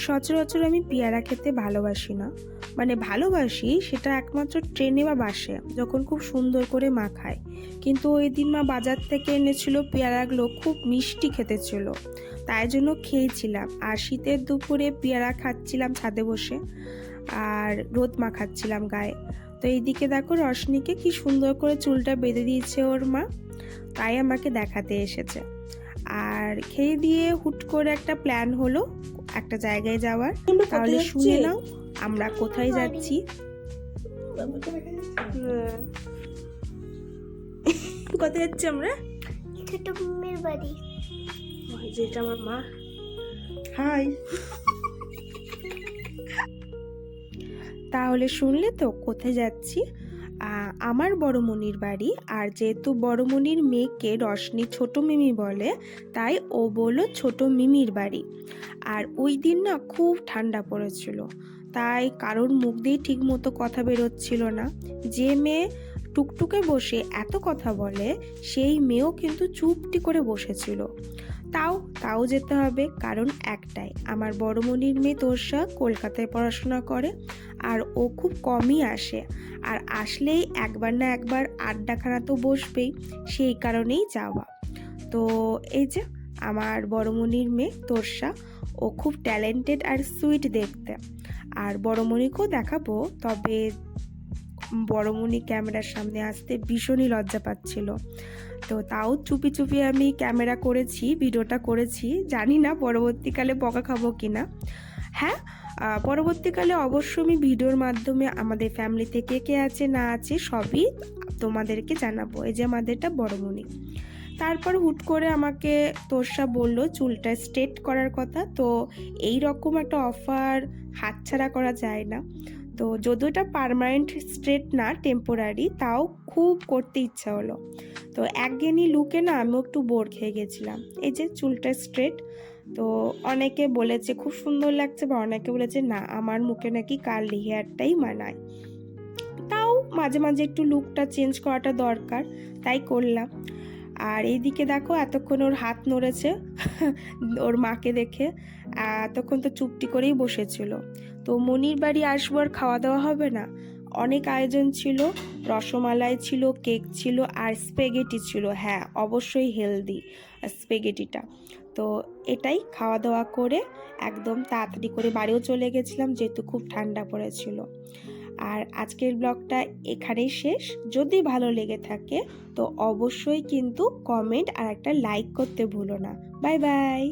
সচরাচর আমি পেয়ারা খেতে ভালোবাসি না, মানে ভালোবাসি সেটা একমাত্র ট্রেনে বা বাসে যখন খুব সুন্দর করে মা খায়। কিন্তু ওই দিন মা বাজার থেকে এনেছিল, পেয়ারাগুলো খুব মিষ্টি খেতে ছিল, তাই জন্য খেয়েছিলাম। আর শীতের দুপুরে পেয়ারা খাচ্ছিলাম ছাদে বসে, আর রোদ মাখাচ্ছিলাম গায়ে। তো এইদিকে দেখো রশনিকে কি সুন্দর করে চুলটা বেঁধে দিয়েছে ওর মা, তাই আমাকে দেখাতে এসেছে। আর খেয়ে দিয়ে হুট করে একটা প্ল্যান হলো একটা জায়গায় যাওয়ার। তাহলে শুনে নাও আমরা কোথায় যাচ্ছি। কোথায় যাচ্ছি আমরা? ছোট মেয়ের বাড়ি। যেটা আমার মা। হাই। তাহলে শুনলে তো কোথায় যাচ্ছি। আমার বড়মনির বাড়ি। আর যেহেতু বড়মনির মেয়েকে রশনি ছোট মিমি বলে, তাই ও বলল ছোট মিমির বাড়ি। আর ওই দিন না খুব ঠান্ডা পড়েছিল, তাই কারোর মুখ দিয়ে ঠিক মতো কথা বেরোচ্ছিল না। যে মেয়ে টুকটুকে বসে এত কথা বলে, সেই মেয়েও কিন্তু চুপটি করে বসেছিল। তাও যেতে হবে, কারণ একটাই, আমার বড়মনির মেয়ে তোষা কলকাতায় পড়াশোনা করে, আর ও খুব কমই আসে। আর আসলেই একবার না একবার আড্ডাখানা তো বসবেই, সেই কারণেই যাওয়া। তো এই যে আমার বড়মনির মেয়ে তোষা, ও খুব ট্যালেন্টেড আর সুইট দেখতে। আর বড়মনিকেও দেখাবো, তবে বড়মনি ক্যামেরার সামনে আসতে ভীষণই লজ্জা পাচ্ছিল। তো তাও চুপি চুপি আমি ক্যামেরা করেছি, ভিডিওটা করেছি। জানি না পরবর্তীকালে বকা খাবো কিনা। হ্যাঁ, পরবর্তীকালে অবশ্য আমি ভিডিওর মাধ্যমে আমাদের ফ্যামিলিতে কে কে আছে না আছে সবই তোমাদেরকে জানাবো। এই যে আমাদেরটা বড়মনি। তারপর হুট করে আমাকে তোষা বলল চুলটা স্ট্রেট করার কথা। তো এই রকম একটা অফার হাতছাড়া করা যায় না। তো যদিও এটা পার্মানেন্ট স্ট্রেট না, টেম্পোরারি, তাও খুব করতে ইচ্ছা হলো। তো একঘেয়েমি লুকে না আমিও একটু বোর খেয়ে গেছিলাম। এই যে চুলটা স্ট্রেট, তো অনেকে বলেছে খুব সুন্দর লাগছে, বা অনেকে বলেছে না আমার মুখে নাকি কার্লি হেয়ারটাই মানায়। তাও মাঝে মাঝে একটু লুকটা চেঞ্জ করাটা দরকার, তাই করলাম। আর এইদিকে দেখো এতক্ষণ ওর হাত নড়েছে ওর মাকে দেখে। এতক্ষণ তো চুপটি করেই বসেছিল। তো মনির বাড়ি আসবো আর খাওয়া দাওয়া হবে না, অনেক আয়োজন ছিল। রসমালাই ছিল, কেক ছিল, আর স্প্যাগেটি ছিল। হ্যাঁ, অবশ্যই হেলদি স্প্যাগেটিটা। তো এটাই খাওয়া দাওয়া করে একদম তাড়াতাড়ি করে বাড়িও চলে গেছিলাম, যেহেতু খুব ঠান্ডা পড়েছিল। আর আজকের ব্লগটা এখানেই শেষ। যদি ভালো লেগে থাকে তো অবশ্যই কিন্তু কমেন্ট আর একটা লাইক করতে ভুলো না। Bye bye.